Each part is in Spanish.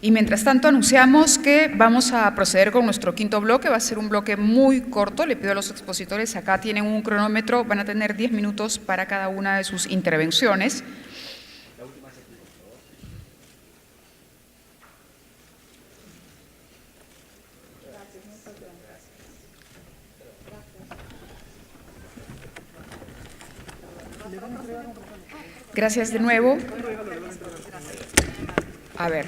Y mientras tanto anunciamos que vamos a proceder con nuestro quinto bloque, va a ser un bloque muy corto, le pido a los expositores, acá tienen un cronómetro, van a tener 10 minutos para cada una de sus intervenciones. Gracias de nuevo. A ver,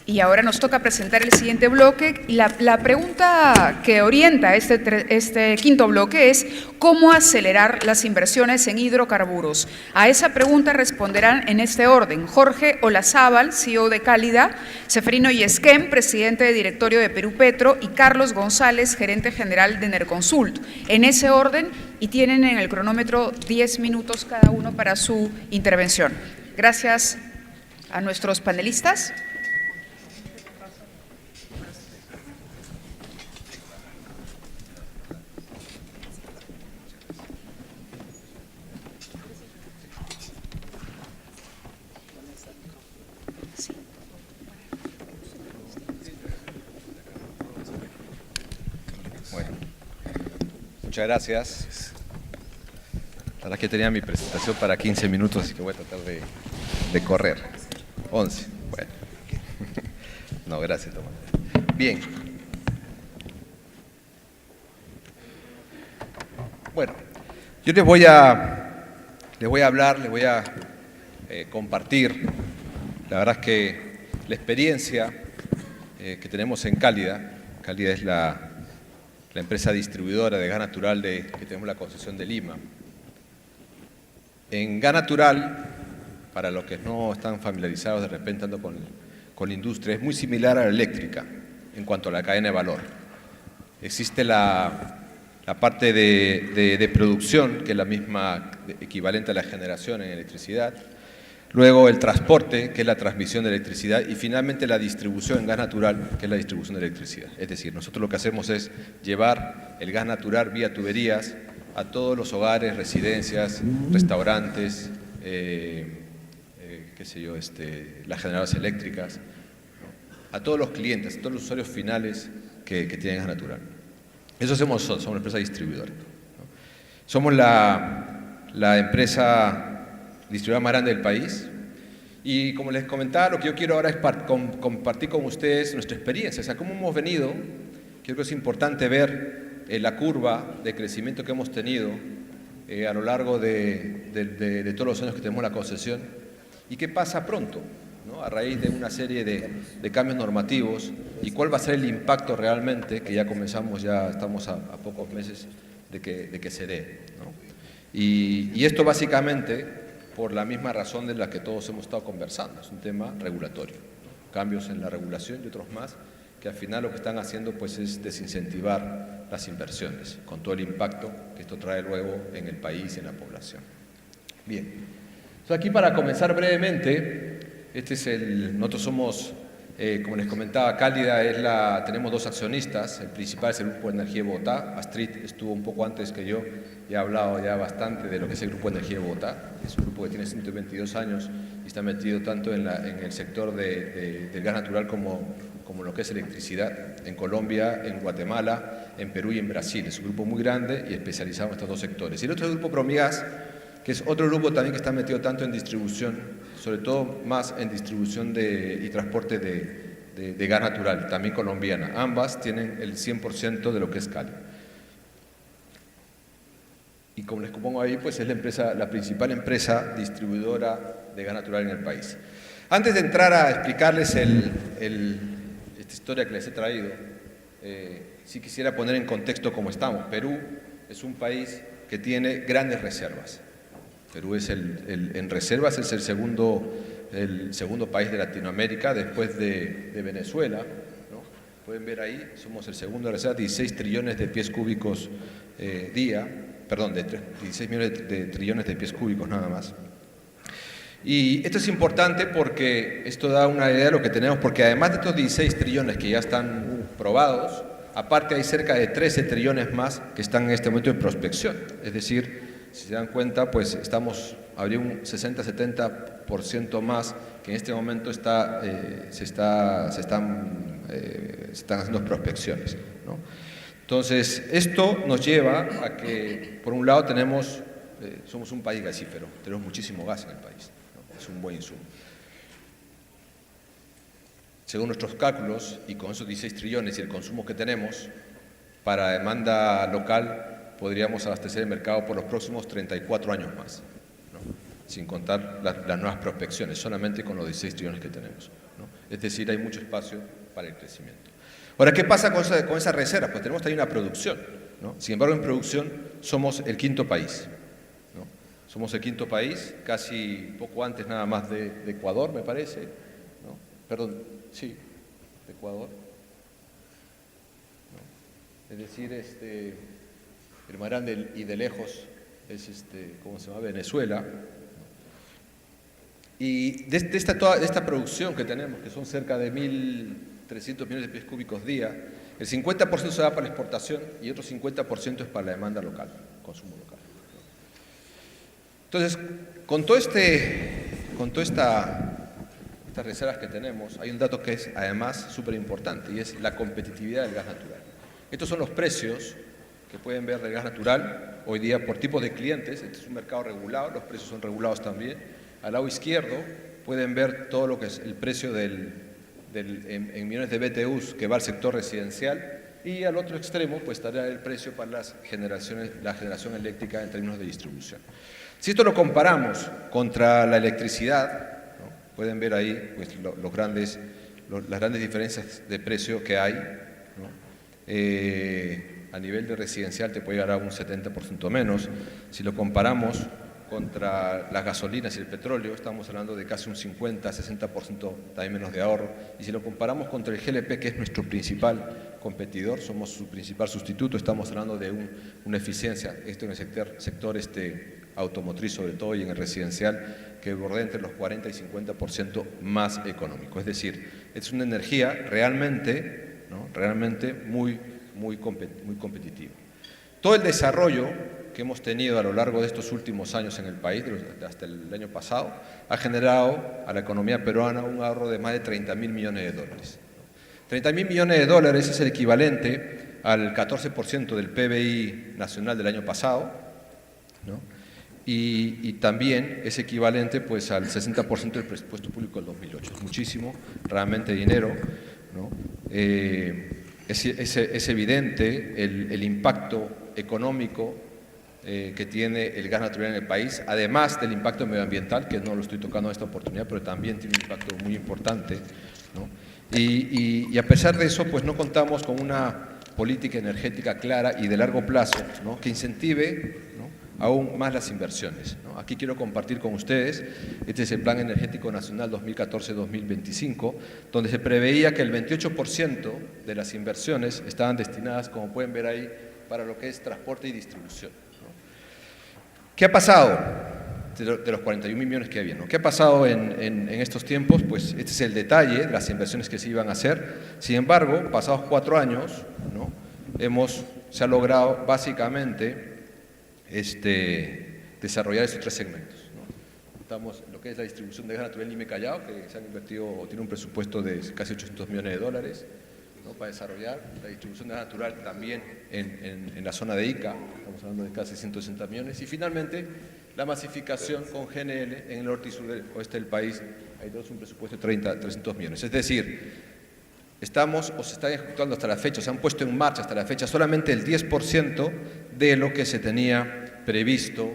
y ahora nos toca presentar el siguiente bloque. La pregunta que orienta este quinto bloque es ¿cómo acelerar las inversiones en hidrocarburos? A esa pregunta responderán en este orden: Jorge Olazábal, CEO de Cálida, Ceferino Yesquem, presidente de directorio de Perú Petro, y Carlos González, gerente general de Enerconsult. En ese orden, y tienen en el cronómetro 10 minutos cada uno para su intervención. Gracias a nuestros panelistas. Bueno, muchas gracias. La verdad que tenía mi presentación para 15 minutos, así que voy a tratar de correr. 11, bueno. No, gracias, Tomás. Bien. Bueno, yo les voy a hablar, les voy a compartir. La verdad es que la experiencia que tenemos en Cálida. Cálida es la empresa distribuidora de gas natural que tenemos la concesión de Lima. En gas natural, para los que no están familiarizados de repente ando con la industria, es muy similar a la eléctrica en cuanto a la cadena de valor. Existe la parte de producción, que es la misma equivalente a la generación en electricidad. Luego el transporte, que es la transmisión de electricidad, y finalmente la distribución en gas natural, que es la distribución de electricidad. Es decir, nosotros lo que hacemos es llevar el gas natural vía tuberías a todos los hogares, residencias, restaurantes, las generadoras eléctricas, ¿no? A todos los clientes, a todos los usuarios finales que tienen gas natural. Eso hacemos nosotros, somos una empresa distribuidora, ¿no? Somos la empresa distribuidora más grande del país, y como les comentaba, lo que yo quiero ahora es compartir con ustedes nuestra experiencia, o sea, cómo hemos venido. Creo que es importante ver la curva de crecimiento que hemos tenido a lo largo de todos los años que tenemos la concesión, y qué pasa pronto, ¿no? A raíz de una serie de cambios normativos, y cuál va a ser el impacto realmente, que ya comenzamos, ya estamos a pocos meses de que se dé, ¿no? Y esto básicamente por la misma razón de la que todos hemos estado conversando, es un tema regulatorio, ¿no? Cambios en la regulación y otros más, que al final lo que están haciendo pues es desincentivar las inversiones, con todo el impacto que esto trae luego en el país y en la población. Bien, entonces aquí para comenzar brevemente, nosotros somos, como les comentaba, Cálida tenemos dos accionistas, el principal es el Grupo de Energía de Bogotá. Astrid estuvo un poco antes que yo y ha hablado ya bastante de lo que es el Grupo de Energía de Bogotá. Es un grupo que tiene 122 años y está metido tanto en el sector del gas natural como lo que es electricidad, en Colombia, en Guatemala, en Perú y en Brasil. Es un grupo muy grande y especializado en estos dos sectores. Y el otro es el Grupo Promigas, que es otro grupo también que está metido tanto en distribución, sobre todo más en distribución y transporte de gas natural, también colombiana. Ambas tienen el 100% de lo que es Cali. Y como les pongo ahí, pues es la principal empresa distribuidora de gas natural en el país. Antes de entrar a explicarles esta historia que les he traído, sí quisiera poner en contexto cómo estamos. Perú es un país que tiene grandes reservas. Perú en reservas es el segundo país de Latinoamérica después de Venezuela, ¿no? Pueden ver ahí, somos el segundo de reservas, 16 trillones de pies cúbicos día, perdón, 16 millones de trillones de pies cúbicos nada más. Y esto es importante porque esto da una idea de lo que tenemos, porque además de estos 16 trillones que ya están probados, aparte hay cerca de 13 trillones más que están en este momento en prospección. Es decir, si se dan cuenta, pues habría un 60-70% más que en este momento se están haciendo prospecciones, ¿no? Entonces, esto nos lleva a que, por un lado, somos un país gasífero, tenemos muchísimo gas en el país, ¿no? Es un buen insumo. Según nuestros cálculos, y con esos 16 trillones y el consumo que tenemos, para demanda local podríamos abastecer el mercado por los próximos 34 años más, ¿no? Sin contar las nuevas prospecciones, solamente con los 16 trillones que tenemos, ¿no? Es decir, hay mucho espacio para el crecimiento. Ahora, ¿qué pasa con esas reservas? Pues tenemos también una producción, ¿no? Sin embargo, en producción somos el quinto país, ¿no? Somos el quinto país, casi poco antes nada más de Ecuador, me parece, ¿no? Perdón, sí, de Ecuador. ¿No? Es decir, el más grande y de lejos es, ¿cómo se llama? Venezuela. Y de esta producción que tenemos, que son cerca de 1.300 millones de pies cúbicos día, el 50% se da para la exportación y otro 50% es para la demanda local, consumo local. Entonces, con todas estas reservas que tenemos, hay un dato que es además súper importante y es la competitividad del gas natural. Estos son los precios que pueden ver del gas natural hoy día por tipo de clientes. Este es un mercado regulado, los precios son regulados también. Al lado izquierdo pueden ver todo lo que es el precio en millones de BTUs que va al sector residencial, y al otro extremo pues estará el precio para la generación eléctrica en términos de distribución. Si esto lo comparamos contra la electricidad, ¿no? Pueden ver ahí pues, las grandes diferencias de precio que hay, ¿no? A nivel de residencial te puede llegar a un 70% menos. Si lo comparamos contra las gasolinas y el petróleo, estamos hablando de casi un 50-60% también menos de ahorro. Y si lo comparamos contra el GLP, que es nuestro principal competidor, somos su principal sustituto, estamos hablando de una eficiencia, esto en el sector automotriz sobre todo y en el residencial, que bordea entre los 40 y 50% más económico. Es decir, es una energía realmente, ¿no? Realmente muy competitiva. Todo el desarrollo que hemos tenido a lo largo de estos últimos años en el país, hasta el año pasado, ha generado a la economía peruana un ahorro de más de 30.000 millones de dólares. 30.000 millones de dólares es el equivalente al 14% del PBI nacional del año pasado, ¿no? Y también es equivalente pues, al 60% del presupuesto público del 2008. Es muchísimo, realmente dinero, ¿no? Es evidente el impacto económico que tiene el gas natural en el país, además del impacto medioambiental, que no lo estoy tocando en esta oportunidad, pero también tiene un impacto muy importante, ¿no? Y a pesar de eso, pues no contamos con una política energética clara y de largo plazo, ¿no? Que incentive, ¿no? Aún más las inversiones, ¿no? Aquí quiero compartir con ustedes, este es el Plan Energético Nacional 2014-2025, donde se preveía que el 28% de las inversiones estaban destinadas, como pueden ver ahí, para lo que es transporte y distribución, ¿no? ¿Qué ha pasado de los 41 millones que había, ¿no? ¿Qué ha pasado en estos tiempos? Pues este es el detalle de las inversiones que se iban a hacer. Sin embargo, pasados 4 años, ¿no? Se ha logrado básicamente desarrollar estos 3 segmentos, ¿no? Estamos en lo que es la distribución de gas natural en Lima y Callao, que se han invertido o tiene un presupuesto de casi 800 millones de dólares, ¿no? Para desarrollar la distribución de gas natural también en la zona de Ica, estamos hablando de casi 160 millones, y finalmente la masificación con GNL en el norte y suroeste del país, hay un presupuesto de 300 millones. Es decir, estamos o se están ejecutando hasta la fecha, se han puesto en marcha hasta la fecha solamente el 10% de lo que se tenía previsto,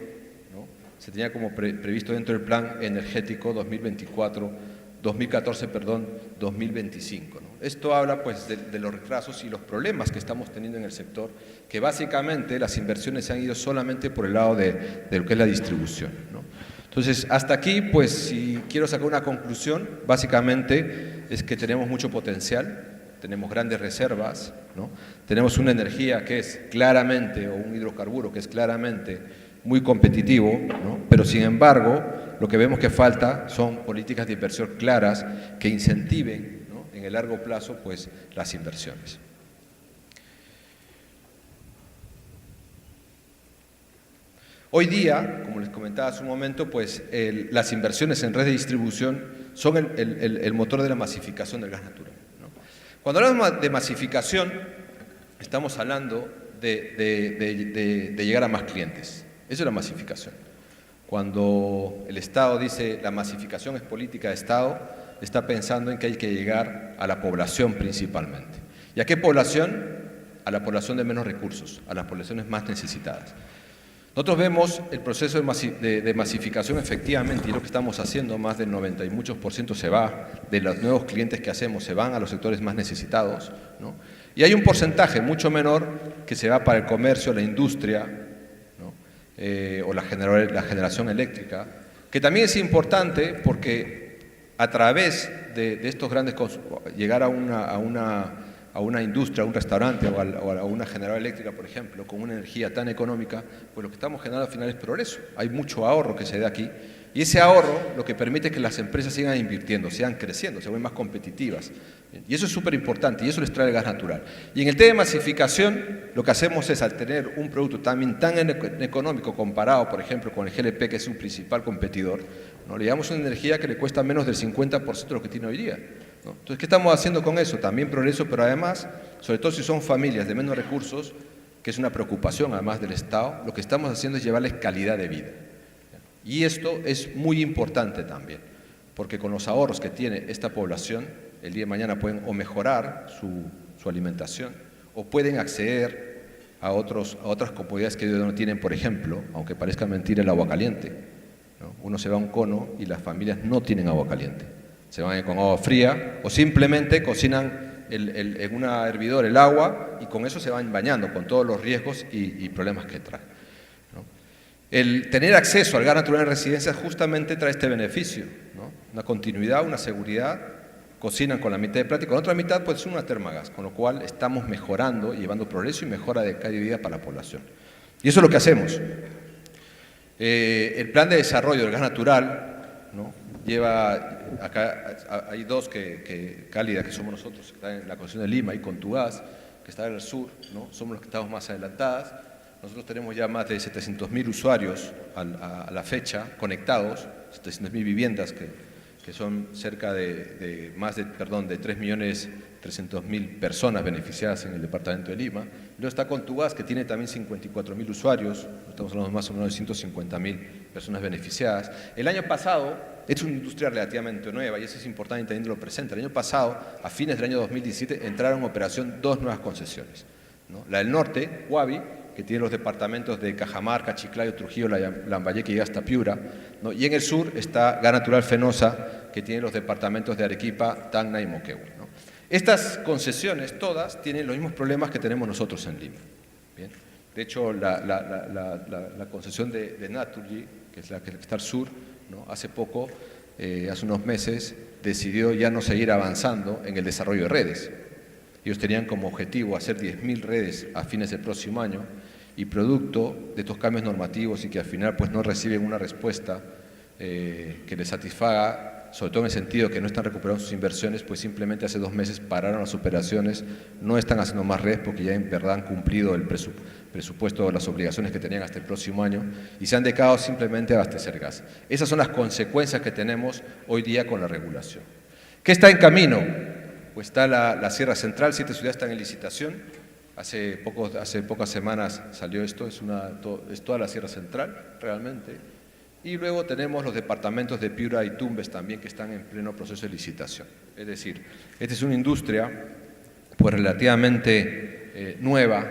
¿no? Se tenía como previsto dentro del Plan Energético 2014-2025, ¿no? Esto habla pues de los retrasos y los problemas que estamos teniendo en el sector, que básicamente las inversiones se han ido solamente por el lado de lo que es la distribución, ¿no? Entonces, hasta aquí, pues, si quiero sacar una conclusión, básicamente es que tenemos mucho potencial, tenemos grandes reservas, ¿no? Tenemos una energía que es claramente, o un hidrocarburo que es claramente muy competitivo, ¿no? Pero sin embargo, lo que vemos que falta son políticas de inversión claras que incentiven, ¿no? En el largo plazo, pues, las inversiones. Hoy día, como les comentaba hace un momento, pues las inversiones en red de distribución son el motor de la masificación del gas natural, ¿no? Cuando hablamos de masificación, estamos hablando de llegar a más clientes. Eso es la masificación. Cuando el Estado dice la masificación es política de Estado, está pensando en que hay que llegar a la población principalmente. ¿Y a qué población? A la población de menos recursos, a las poblaciones más necesitadas. Nosotros vemos el proceso de masificación efectivamente, y lo que estamos haciendo, más del 90 y muchos % se va, de los nuevos clientes que hacemos, se van a los sectores más necesitados, ¿no? Y hay un porcentaje mucho menor que se va para el comercio, la industria, ¿no? O la generación eléctrica, que también es importante porque a través de estos grandes llegar a una industria, a un restaurante o a una generadora eléctrica, por ejemplo, con una energía tan económica, pues lo que estamos generando al final es progreso. Hay mucho ahorro que se da aquí y ese ahorro lo que permite es que las empresas sigan invirtiendo, sigan creciendo, se vuelven más competitivas. Y eso es súper importante y eso les trae el gas natural. Y en el tema de masificación, lo que hacemos es, al tener un producto también tan económico comparado, por ejemplo, con el GLP, que es su principal competidor, ¿no? Le damos una energía que le cuesta menos del 50% de lo que tiene hoy día, ¿no? Entonces, ¿qué estamos haciendo con eso? También progreso, pero además, sobre todo si son familias de menos recursos, que es una preocupación además del Estado, lo que estamos haciendo es llevarles calidad de vida. Y esto es muy importante también, porque con los ahorros que tiene esta población, el día de mañana pueden o mejorar su alimentación o pueden acceder a otras comodidades que ellos no tienen, por ejemplo, aunque parezca mentira, el agua caliente, ¿no? Uno se va a un cono y las familias no tienen agua caliente, se van con agua fría o simplemente cocinan en una hervidor el agua y con eso se van bañando con todos los riesgos y problemas que trae, ¿no? El tener acceso al gas natural en residencias justamente trae este beneficio, ¿no? Una continuidad, una seguridad. Cocinan con la mitad de plata y con otra mitad pues es una termagas, con lo cual estamos mejorando y llevando progreso y mejora de calidad de vida para la población. Y eso es lo que hacemos. El plan de desarrollo del gas natural, ¿no? Lleva, acá hay dos Cálida, que somos nosotros, que están en la concesión de Lima, y Contugás, que está en el sur, ¿no? Somos los que estamos más adelantadas. Nosotros tenemos ya más de 700.000 usuarios a la fecha conectados, 700.000 viviendas que son cerca de 3.300.000 personas beneficiadas en el departamento de Lima. Luego está Contugás, que tiene también 54.000 usuarios, estamos hablando más o menos de 150.000 personas beneficiadas. El año pasado, es una industria relativamente nueva y eso es importante tenerlo presente. El año pasado, a fines del año 2017, entraron en operación 2 nuevas concesiones, ¿no? La del norte, Huavi, que tiene los departamentos de Cajamarca, Chiclayo, Trujillo, Lambayeque y hasta Piura, ¿no? Y en el sur está Gas Natural Fenosa, que tiene los departamentos de Arequipa, Tacna y Moquegua, ¿no? Estas concesiones todas tienen los mismos problemas que tenemos nosotros en Lima. Bien. De hecho, la concesión de Naturgy, que es la que está al sur, ¿no? Hace poco, hace unos meses, decidió ya no seguir avanzando en el desarrollo de redes. Ellos tenían como objetivo hacer 10.000 redes a fines del próximo año y producto de estos cambios normativos y que al final pues no reciben una respuesta que les satisfaga, sobre todo en el sentido que no están recuperando sus inversiones, pues simplemente hace 2 meses pararon las operaciones, no están haciendo más redes porque ya en verdad han cumplido el presupuesto, las obligaciones que tenían hasta el próximo año y se han dedicado simplemente a abastecer gas. Esas son las consecuencias que tenemos hoy día con la regulación. ¿Qué está en camino? Pues está la Sierra Central, 7 ciudades están en licitación, hace pocas semanas salió esto, es toda la Sierra Central realmente, y luego tenemos los departamentos de Piura y Tumbes también que están en pleno proceso de licitación. Es decir, esta es una industria pues relativamente nueva,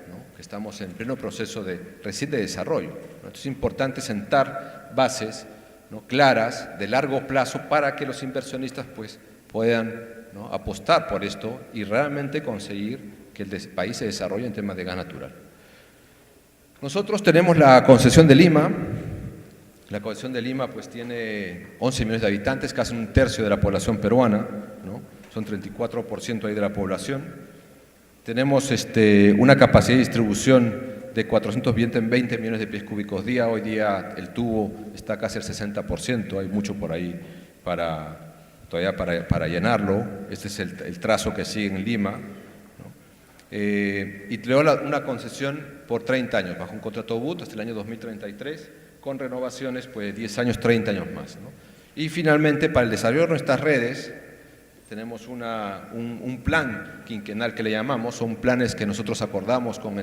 ¿no? Que estamos en pleno proceso recién de desarrollo, ¿no? Entonces es importante sentar bases, ¿no? Claras, de largo plazo, para que los inversionistas pues puedan, ¿no? Apostar por esto y realmente conseguir que el país se desarrolle en temas de gas natural. Nosotros tenemos la concesión de Lima. La concesión de Lima pues tiene 11 millones de habitantes, casi 1/3 de la población peruana, ¿no? Son 34% ahí de la población. Tenemos una capacidad de distribución de 420 millones de pies cúbicos día. Hoy día el tubo está casi al 60%, hay mucho por ahí todavía para llenarlo. Este es el trazo que sigue en Lima, ¿no? Y luego una concesión por 30 años, bajo un contrato BUT hasta el año 2033, con renovaciones pues 10 años, 30 años más, ¿no? Y finalmente, para el desarrollo de nuestras redes, tenemos un plan quinquenal que le llamamos, son planes que nosotros acordamos con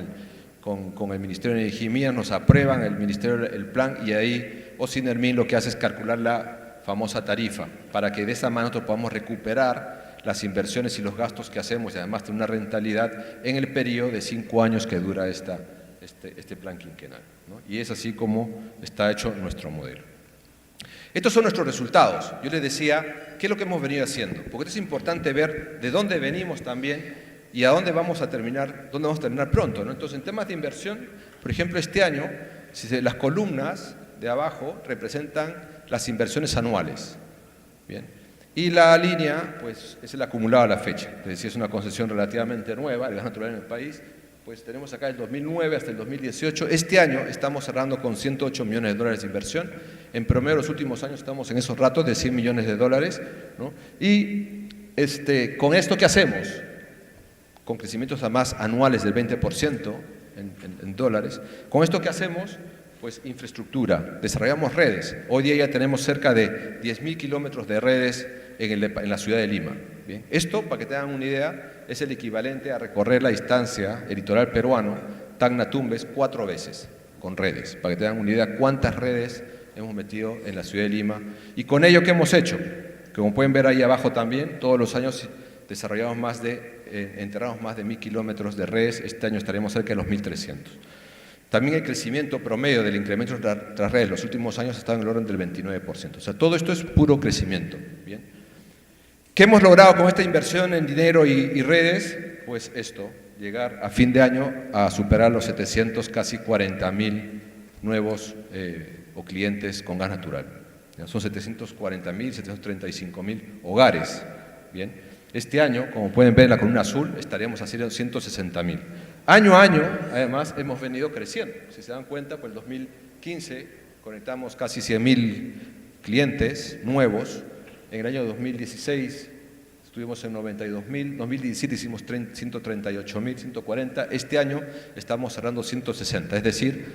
el Ministerio de Energía y Minas, nos aprueban el Ministerio el plan y ahí Ocinermin lo que hace es calcular la famosa tarifa para que de esa manera nosotros podamos recuperar las inversiones y los gastos que hacemos y además tener una rentabilidad en el periodo de 5 años que dura este plan quinquenal, ¿no? Y es así como está hecho nuestro modelo. Estos son nuestros resultados. Yo les decía, ¿qué es lo que hemos venido haciendo? Porque es importante ver de dónde venimos también y a dónde vamos a terminar, dónde vamos a terminar pronto, ¿no? Entonces, en temas de inversión, por ejemplo, este año, las columnas de abajo representan las inversiones anuales, ¿bien? Y la línea, pues, es el acumulado a la fecha. Es decir, es una concesión relativamente nueva, el gas natural en el país. Pues tenemos acá el 2009 hasta el 2018. Este año estamos cerrando con 108 millones de dólares de inversión. En promedio, los últimos años estamos en esos ratos de 100 millones de dólares, ¿no? Y con esto, ¿qué hacemos? Con crecimientos además anuales del 20% en dólares. Con esto, ¿qué hacemos? Pues infraestructura, desarrollamos redes. Hoy día ya tenemos cerca de 10.000 kilómetros de redes en la ciudad de Lima. Bien. Esto, para que tengan una idea, es el equivalente a recorrer la distancia, el litoral peruano, Tacna-Tumbes, 4 veces con redes, para que tengan una idea cuántas redes hemos metido en la ciudad de Lima. Y con ello, ¿qué hemos hecho? Como pueden ver ahí abajo también, todos los años desarrollamos enterramos más de 1.000 kilómetros de redes. Este año estaremos cerca de los 1.300. También el crecimiento promedio del incremento de las redes en los últimos años ha estado en el orden del 29%. O sea, todo esto es puro crecimiento. ¿Bien? ¿Qué hemos logrado con esta inversión en dinero y redes? Pues esto, llegar a fin de año a superar los 700, casi 40.000 nuevos o clientes con gas natural. Son 740.000, 735.000 hogares. Bien. Este año, como pueden ver en la columna azul, estaríamos haciendo 160.000. Año a año, además, hemos venido creciendo. Si se dan cuenta, pues el 2015 conectamos casi 100.000 clientes nuevos. En el año 2016 estuvimos en 92.000, 2017 hicimos 138.000, 140. Este año estamos cerrando 160. Es decir,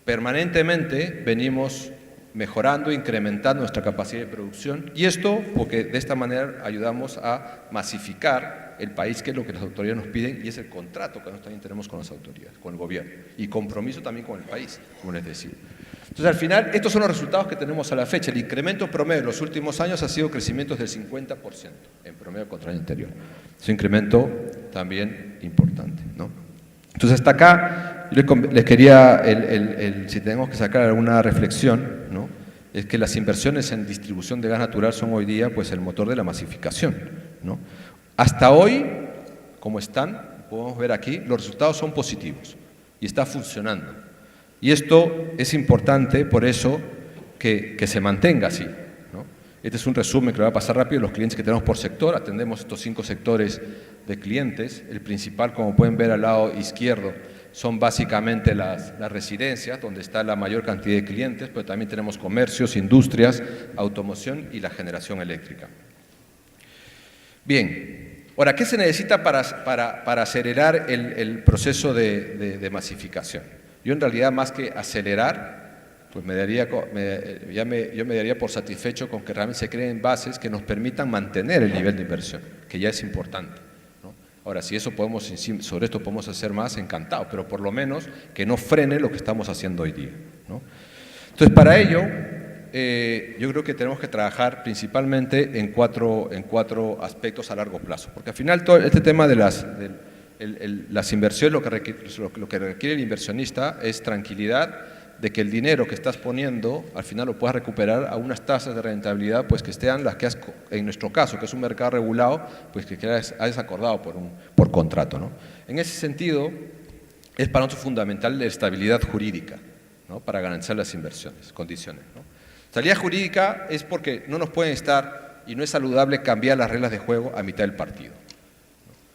permanentemente venimos mejorando, incrementando nuestra capacidad de producción, y esto porque de esta manera ayudamos a masificar el país, que es lo que las autoridades nos piden, y es el contrato que nosotros también tenemos con las autoridades, con el gobierno, y compromiso también con el país, como les decía. Entonces, al final, estos son los resultados que tenemos a la fecha. El incremento promedio en los últimos años ha sido crecimientos del 50% en promedio contra el año anterior. Es un incremento también importante, ¿no? Entonces, hasta acá, yo les quería, si tenemos que sacar alguna reflexión, ¿no? Es que las inversiones en distribución de gas natural son hoy día pues, el motor de la masificación, ¿no? Hasta hoy, como están, podemos ver aquí, los resultados son positivos y está funcionando. Y esto es importante, por eso, que se mantenga así, ¿no? Este es un resumen que lo voy a pasar rápido, los clientes que tenemos por sector. Atendemos estos 5 sectores de clientes. El principal, como pueden ver al lado izquierdo, son básicamente las residencias, donde está la mayor cantidad de clientes, pero también tenemos comercios, industrias, automoción y la generación eléctrica. Bien, ahora, ¿qué se necesita para acelerar el proceso de masificación? Yo en realidad, más que acelerar, pues yo me daría por satisfecho con que realmente se creen bases que nos permitan mantener el nivel de inversión, que ya es importante, ¿no? Ahora, si sobre esto podemos hacer más, encantado, pero por lo menos que no frene lo que estamos haciendo hoy día, ¿no? Entonces, para ello, yo creo que tenemos que trabajar principalmente en cuatro aspectos a largo plazo, porque al final todo este tema de las inversiones, lo que requiere el inversionista es tranquilidad de que el dinero que estás poniendo al final lo puedas recuperar a unas tasas de rentabilidad pues que estén las que en nuestro caso, que es un mercado regulado, pues que hayas acordado por contrato, ¿no? En ese sentido, es para nosotros fundamental la estabilidad jurídica, ¿no? Para garantizar las condiciones, ¿no? Estabilidad jurídica es porque no nos pueden estar, y no es saludable cambiar las reglas de juego a mitad del partido.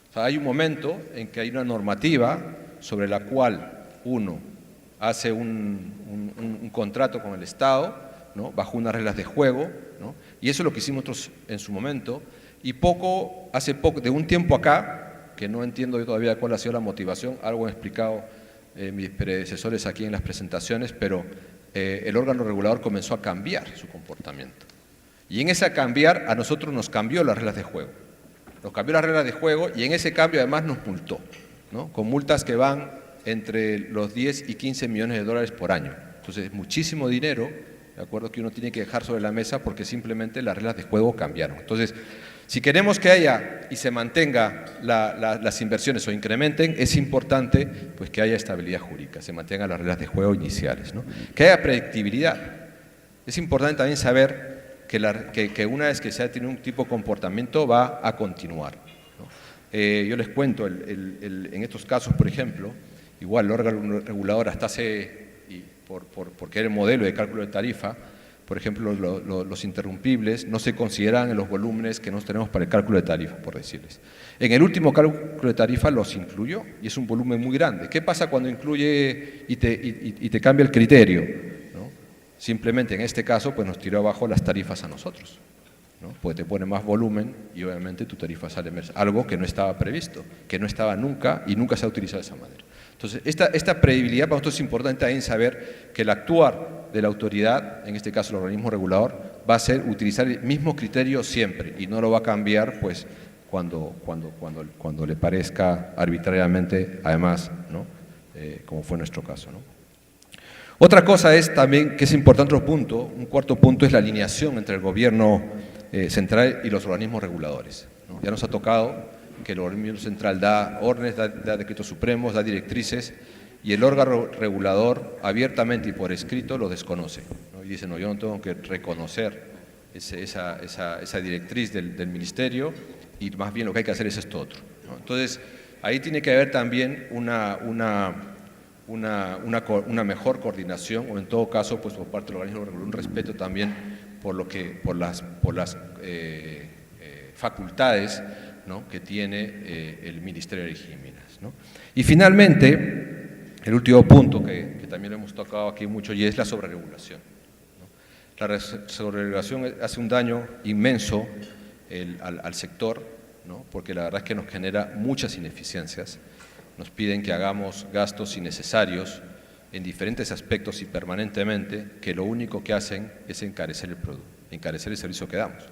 O sea, hay un momento en que hay una normativa sobre la cual uno hace un contrato con el Estado, ¿no? Bajo unas reglas de juego, ¿no? Y eso es lo que hicimos nosotros en su momento, y hace poco, de un tiempo acá, que no entiendo yo todavía cuál ha sido la motivación, algo han explicado mis predecesores aquí en las presentaciones, pero el órgano regulador comenzó a cambiar su comportamiento. Y en ese cambiar, a nosotros nos cambió las reglas de juego. Nos cambió las reglas de juego y en ese cambio además nos multó, ¿no? Con multas que van entre los 10 y 15 millones de dólares por año. Entonces, es muchísimo dinero, de acuerdo, que uno tiene que dejar sobre la mesa porque simplemente las reglas de juego cambiaron. Entonces, si queremos que haya y se mantenga las inversiones o incrementen, es importante pues, que haya estabilidad jurídica, se mantengan las reglas de juego iniciales, ¿no? Que haya predictibilidad. Es importante también saber que una vez que se ha tenido un tipo de comportamiento va a continuar, ¿no? Yo les cuento, en estos casos, por ejemplo, igual el órgano regulador hasta porque era el modelo de cálculo de tarifa, por ejemplo, los interrumpibles no se consideran en los volúmenes que nos tenemos para el cálculo de tarifa, por decirles. En el último cálculo de tarifa los incluyó y es un volumen muy grande. ¿Qué pasa cuando incluye y te cambia el criterio, ¿no? Simplemente en este caso pues nos tiró abajo las tarifas a nosotros, ¿no? Porque te pone más volumen y obviamente tu tarifa sale menos. Algo que no estaba previsto, que no estaba nunca y nunca se ha utilizado de esa manera. Entonces, esta previsibilidad para nosotros es importante también saber que el actuar de la autoridad, en este caso el organismo regulador, va a ser utilizar el mismo criterio siempre y no lo va a cambiar pues, cuando le parezca arbitrariamente, además, ¿no? Como fue nuestro caso, ¿no? Otra cosa es también, que es importante otro punto, un cuarto punto es la alineación entre el gobierno central y los organismos reguladores, ¿no? Ya nos ha tocado que el organismo central da órdenes, da decretos supremos, da directrices y el órgano regulador abiertamente y por escrito lo desconoce, ¿no? Y dice, no, yo no tengo que reconocer esa directriz del ministerio y más bien lo que hay que hacer es esto otro, ¿no? Entonces, ahí tiene que haber también una mejor coordinación o en todo caso, pues por parte del organismo regulador, un respeto también por las facultades, ¿no? Que tiene el Ministerio de Energía y Minas, ¿no? Y finalmente, el último punto que también lo hemos tocado aquí mucho y es la sobreregulación, ¿no? La sobreregulación hace un daño inmenso al sector, ¿no? Porque la verdad es que nos genera muchas ineficiencias, nos piden que hagamos gastos innecesarios en diferentes aspectos y permanentemente, que lo único que hacen es encarecer el producto, encarecer el servicio que damos.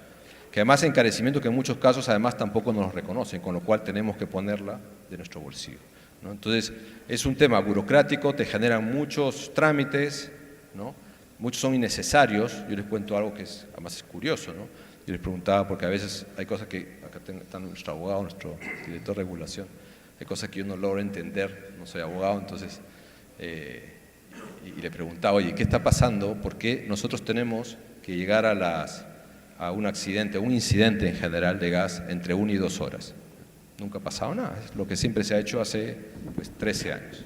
Que además encarecimiento que en muchos casos además tampoco nos reconocen, con lo cual tenemos que ponerla de nuestro bolsillo, ¿no? Entonces, es un tema burocrático, te generan muchos trámites, ¿no? Muchos son innecesarios. Yo les cuento algo que además es curioso, ¿no? Yo les preguntaba, porque a veces hay cosas que, acá está nuestro abogado, nuestro director de regulación, hay cosas que yo no logro entender, no soy abogado, entonces, y le preguntaba, oye, ¿qué está pasando? ¿Por qué nosotros tenemos que llegar a un accidente, un incidente en general de gas entre 1 y 2 horas? Nunca ha pasado nada, es lo que siempre se ha hecho hace pues, 13 años.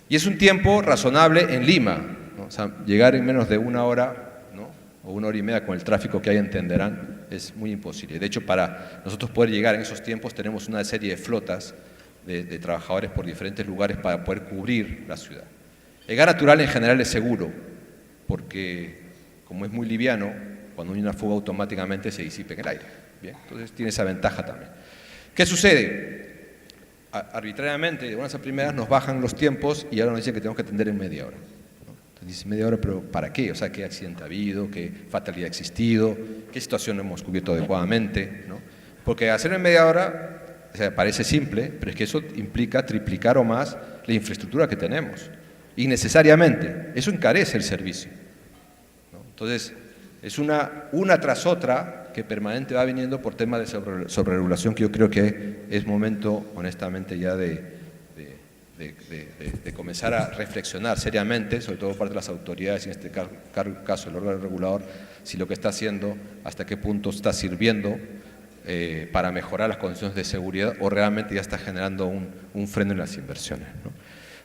Y es un tiempo razonable en Lima, ¿no? O sea, llegar en menos de 1 hora, ¿no? O 1 hora y media con el tráfico que hay, entenderán, es muy imposible. De hecho, para nosotros poder llegar en esos tiempos tenemos una serie de flotas de trabajadores por diferentes lugares para poder cubrir la ciudad. El gas natural en general es seguro, porque como es muy liviano, cuando hay una fuga automáticamente se disipa en el aire. Bien, entonces tiene esa ventaja también. ¿Qué sucede? Arbitrariamente, de unas a primeras nos bajan los tiempos y ahora nos dicen que tenemos que atender en media hora, ¿no? Entonces dicen media hora, pero ¿para qué? O sea, ¿qué accidente ha habido? ¿Qué fatalidad ha existido? ¿Qué situación hemos cubierto adecuadamente, ¿no? Porque hacerlo en media hora, o sea, parece simple, pero es que eso implica triplicar o más la infraestructura que tenemos. Innecesariamente, eso encarece el servicio, ¿no? Entonces, es una tras otra que permanente va viniendo por temas de sobreregulación que yo creo que es momento, honestamente, ya de comenzar a reflexionar seriamente, sobre todo por parte de las autoridades, en este caso el órgano regulador, si lo que está haciendo, hasta qué punto está sirviendo para mejorar las condiciones de seguridad o realmente ya está generando un freno en las inversiones, ¿no?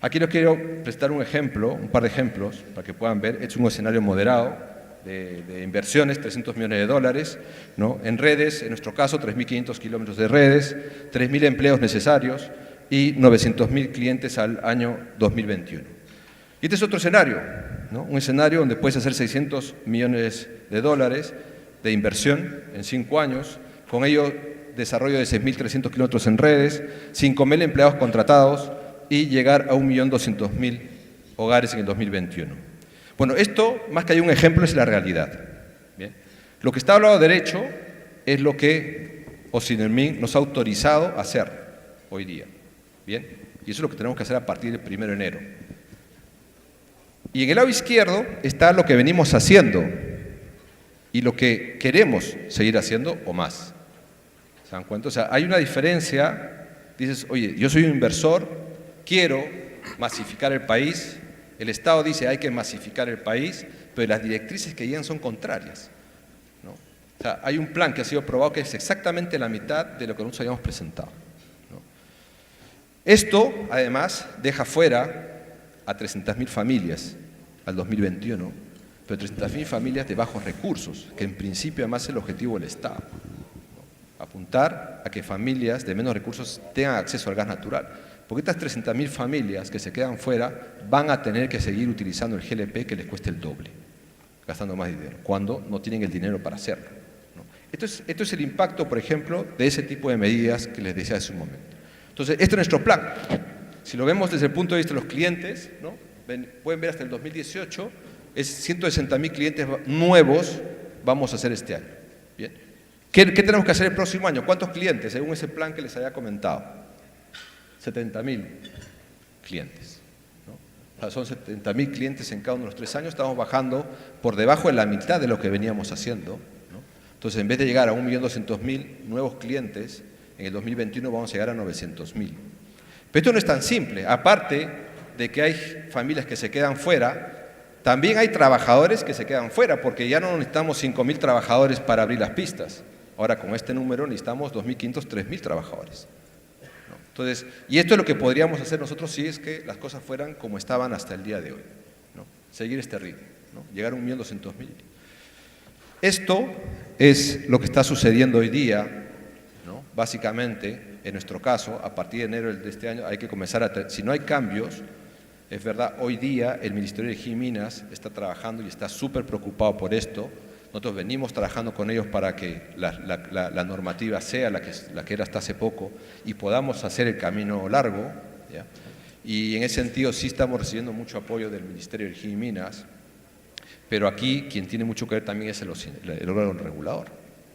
Aquí les quiero prestar un ejemplo, un par de ejemplos, para que puedan ver. Es un escenario moderado de inversiones, 300 millones de dólares, ¿no? En redes, en nuestro caso, 3.500 kilómetros de redes, 3.000 empleos necesarios y 900.000 clientes al año 2021. Y este es otro escenario, ¿no? Un escenario donde puedes hacer 600 millones de dólares de inversión en 5 años, con ello desarrollo de 6.300 kilómetros en redes, 5.000 empleados contratados y llegar a 1.200.000 hogares en el 2021. Bueno, esto, más que hay un ejemplo, es la realidad. Bien. Lo que está hablado de derecho es lo que Osinermin nos ha autorizado a hacer hoy día. ¿Bien? Y eso es lo que tenemos que hacer a partir del 1 de enero. Y en el lado izquierdo está lo que venimos haciendo y lo que queremos seguir haciendo o más. ¿Se dan cuenta? O sea, hay una diferencia. Dices, oye, yo soy un inversor, quiero masificar el país. El Estado dice hay que masificar el país, pero las directrices que llegan son contrarias, ¿no? O sea, hay un plan que ha sido aprobado que es exactamente la mitad de lo que nosotros habíamos presentado, ¿no? Esto, además, deja fuera a 300.000 familias al 2021, pero 300.000 familias de bajos recursos, que en principio además es el objetivo del Estado, ¿no? Apuntar a que familias de menos recursos tengan acceso al gas natural. Porque estas 300.000 familias que se quedan fuera van a tener que seguir utilizando el GLP que les cueste el doble, gastando más dinero, cuando no tienen el dinero para hacerlo, ¿no? Esto es el impacto, por ejemplo, de ese tipo de medidas que les decía hace un momento. Entonces, este es nuestro plan. Si lo vemos desde el punto de vista de los clientes, ¿no? Pueden ver hasta el 2018, es 160.000 clientes nuevos vamos a hacer este año. ¿Bien? ¿Qué tenemos que hacer el próximo año? ¿Cuántos clientes, según ese plan que les había comentado? 70.000 clientes, ¿no? O sea, son 70.000 clientes en cada uno de los 3 años, estamos bajando por debajo de la mitad de lo que veníamos haciendo, ¿no? Entonces, en vez de llegar a 1.200.000 nuevos clientes, en el 2021 vamos a llegar a 900.000. Pero esto no es tan simple, aparte de que hay familias que se quedan fuera, también hay trabajadores que se quedan fuera, porque ya no necesitamos 5.000 trabajadores para abrir las pistas. Ahora, con este número necesitamos 2.500, 3.000 trabajadores. Entonces, y esto es lo que podríamos hacer nosotros si es que las cosas fueran como estaban hasta el día de hoy, ¿no? Seguir este ritmo, ¿no? Llegar a 1.200.000. Esto es lo que está sucediendo hoy día, ¿no? Básicamente, en nuestro caso, a partir de enero de este año hay que comenzar si no hay cambios, es verdad, hoy día el Ministerio de Energía y Minas está trabajando y está súper preocupado por esto. Nosotros venimos trabajando con ellos para que la normativa sea la que era hasta hace poco y podamos hacer el camino largo, ¿ya? Y en ese sentido sí estamos recibiendo mucho apoyo del Ministerio de Energía y Minas, pero aquí quien tiene mucho que ver también es el órgano regulador,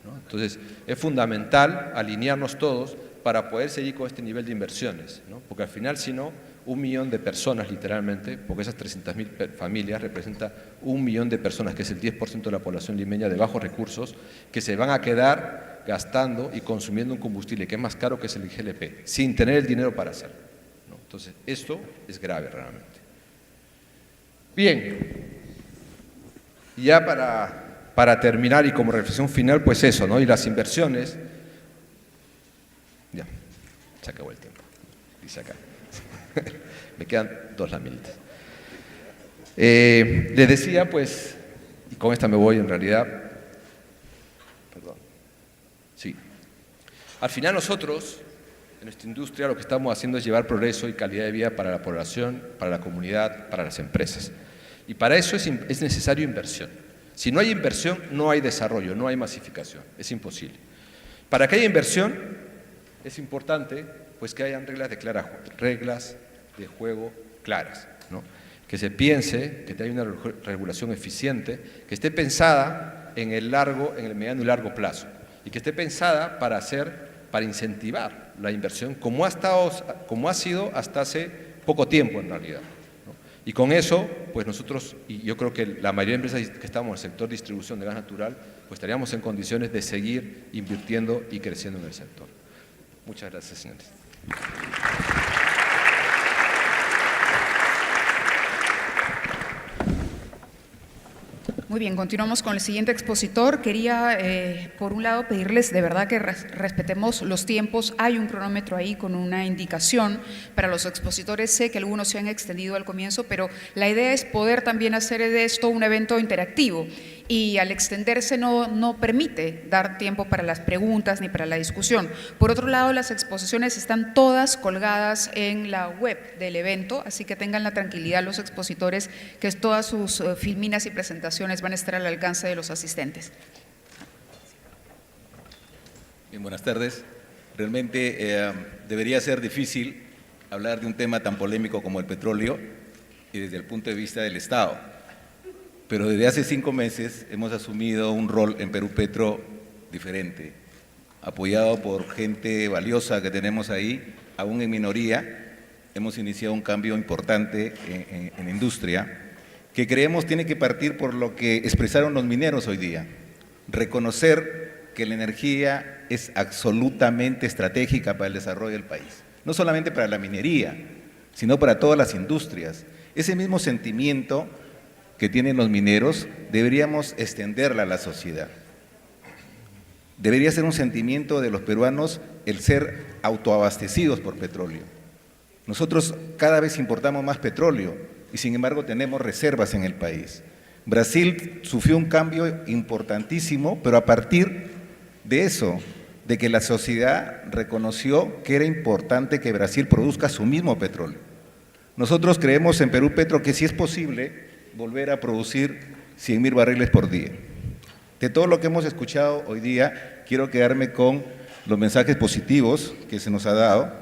¿no? Entonces es fundamental alinearnos todos para poder seguir con este nivel de inversiones, ¿no? Porque al final, si no, 1 millón de personas literalmente, porque esas 300.000 familias representan 1 millón de personas, que es el 10% de la población limeña de bajos recursos, que se van a quedar gastando y consumiendo un combustible que es más caro que es el GLP, sin tener el dinero para hacerlo, ¿no? Entonces, esto es grave realmente. Bien, ya para terminar y como reflexión final, pues eso, ¿no? Y las inversiones, ya, se acabó el tiempo, dice acá. Me quedan 2 laminitas. Les decía, pues, y con esta me voy en realidad, perdón, sí. Al final nosotros, en nuestra industria, lo que estamos haciendo es llevar progreso y calidad de vida para la población, para la comunidad, para las empresas. Y para eso es necesario inversión. Si no hay inversión, no hay desarrollo, no hay masificación, es imposible. Para que haya inversión, es importante pues que hayan reglas de juego claras, ¿no? Que se piense, que haya una regulación eficiente, que esté pensada en el mediano y largo plazo, y que esté pensada para incentivar la inversión, como ha sido hasta hace poco tiempo en realidad, ¿no? Y con eso, pues nosotros, y yo creo que la mayoría de empresas que estamos en el sector de distribución de gas natural, pues estaríamos en condiciones de seguir invirtiendo y creciendo en el sector. Muchas gracias, señores. Muy bien, continuamos con el siguiente expositor. Quería, por un lado, pedirles de verdad que respetemos los tiempos. Hay un cronómetro ahí con una indicación para los expositores. Sé que algunos se han extendido al comienzo, pero la idea es poder también hacer de esto un evento interactivo. Y al extenderse no permite dar tiempo para las preguntas ni para la discusión. Por otro lado, las exposiciones están todas colgadas en la web del evento, así que tengan la tranquilidad los expositores que todas sus filminas y presentaciones van a estar al alcance de los asistentes. Bien, buenas tardes. Realmente debería ser difícil hablar de un tema tan polémico como el petróleo y desde el punto de vista del Estado. pero desde hace 5 meses hemos asumido un rol en Perú Petro diferente, apoyado por gente valiosa que tenemos ahí, aún en minoría. Hemos iniciado un cambio importante en la industria, que creemos tiene que partir por lo que expresaron los mineros hoy día, reconocer que la energía es absolutamente estratégica para el desarrollo del país, no solamente para la minería, sino para todas las industrias. Ese mismo sentimiento que tienen los mineros deberíamos extenderla a la sociedad. Debería ser un sentimiento de los peruanos el ser autoabastecidos por petróleo. Nosotros cada vez importamos más petróleo y sin embargo tenemos reservas en el país. Brasil sufrió un cambio importantísimo, pero a partir de eso, de que la sociedad reconoció que era importante que Brasil produzca su mismo petróleo. Nosotros creemos en Perú Petro que sí es posible volver a producir 100.000 barriles por día. De todo lo que hemos escuchado hoy día, quiero quedarme con los mensajes positivos que se nos ha dado,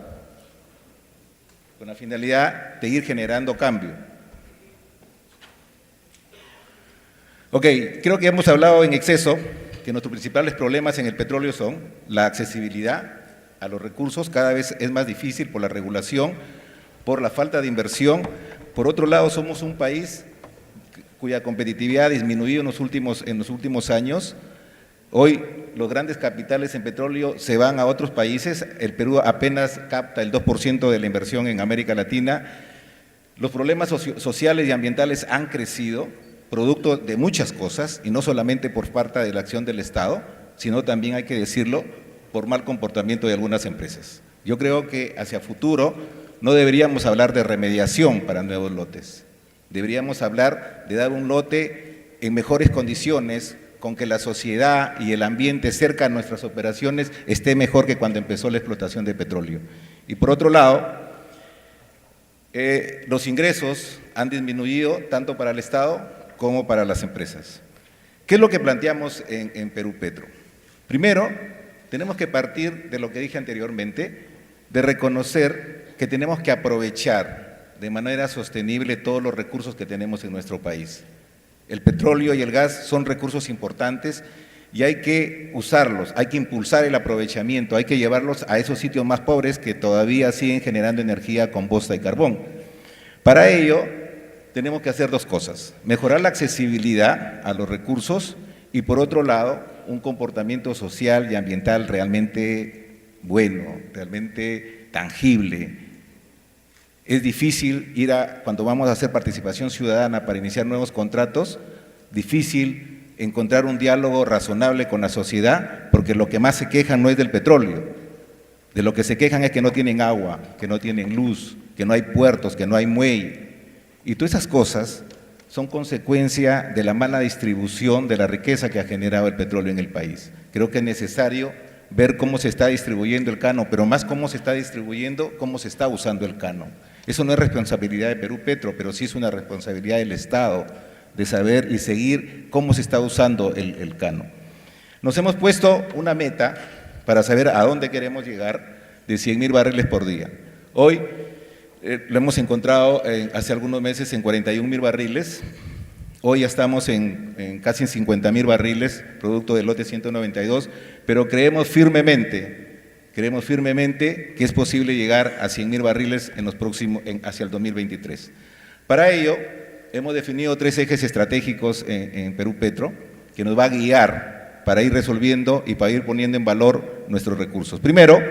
con la finalidad de ir generando cambio. Ok, creo que hemos hablado en exceso que nuestros principales problemas en el petróleo son la accesibilidad a los recursos, cada vez es más difícil por la regulación, por la falta de inversión. Por otro lado, somos un país cuya competitividad ha disminuido en los últimos años. Hoy los grandes capitales en petróleo se van a otros países, el Perú apenas capta el 2% de la inversión en América Latina. Los problemas sociales y ambientales han crecido, producto de muchas cosas, y no solamente por parte de la acción del Estado, sino también, hay que decirlo, por mal comportamiento de algunas empresas. Yo creo que hacia futuro no deberíamos hablar de remediación para nuevos lotes. Deberíamos hablar de dar un lote en mejores condiciones, con que la sociedad y el ambiente cerca a nuestras operaciones esté mejor que cuando empezó la explotación de petróleo. Y por otro lado, los ingresos han disminuido tanto para el Estado como para las empresas. ¿Qué es lo que planteamos en Perú Petro? Primero, tenemos que partir de lo que dije anteriormente, de reconocer que tenemos que aprovechar de manera sostenible todos los recursos que tenemos en nuestro país. El petróleo y el gas son recursos importantes y hay que usarlos, hay que impulsar el aprovechamiento, hay que llevarlos a esos sitios más pobres que todavía siguen generando energía con bosta y carbón. Para ello, tenemos que hacer dos cosas: mejorar la accesibilidad a los recursos y, por otro lado, un comportamiento social y ambiental realmente bueno, realmente tangible. Es difícil cuando vamos a hacer participación ciudadana para iniciar nuevos contratos, difícil encontrar un diálogo razonable con la sociedad, porque lo que más se quejan no es del petróleo, de lo que se quejan es que no tienen agua, que no tienen luz, que no hay puertos, que no hay muelle. Y todas esas cosas son consecuencia de la mala distribución de la riqueza que ha generado el petróleo en el país. Creo que es necesario ver cómo se está distribuyendo el canon, pero más cómo se está distribuyendo, cómo se está usando el canon. Eso no es responsabilidad de Perú Petro, pero sí es una responsabilidad del Estado de saber y seguir cómo se está usando el canon. Nos hemos puesto una meta para saber a dónde queremos llegar de 100.000 barriles por día. Hoy lo hemos encontrado hace algunos meses en 41.000 barriles. Hoy ya estamos en casi 50.000 barriles, producto del lote 192, pero creemos firmemente que es posible llegar a 100.000 barriles hacia el 2023. Para ello, hemos definido 3 ejes estratégicos en Perú Petro, que nos va a guiar para ir resolviendo y para ir poniendo en valor nuestros recursos. Primero,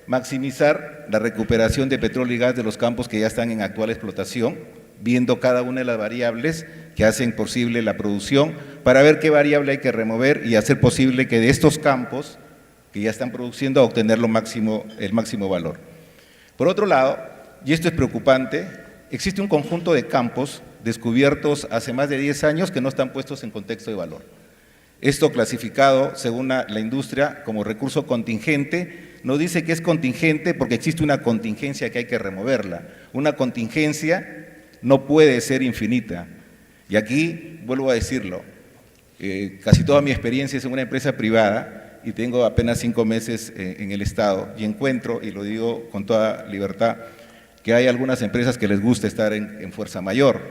maximizar la recuperación de petróleo y gas de los campos que ya están en actual explotación, viendo cada una de las variables que hacen posible la producción, para ver qué variable hay que remover y hacer posible que de estos campos que ya están produciendo obtener el máximo valor. Por otro lado, y esto es preocupante, existe un conjunto de campos descubiertos hace más de 10 años que no están puestos en contexto de valor. Esto clasificado según la industria como recurso contingente, nos dice que es contingente porque existe una contingencia que hay que removerla. Una contingencia no puede ser infinita. Y aquí vuelvo a decirlo, casi toda mi experiencia es en una empresa privada y tengo apenas 5 meses en el Estado y encuentro, y lo digo con toda libertad, que hay algunas empresas que les gusta estar en fuerza mayor.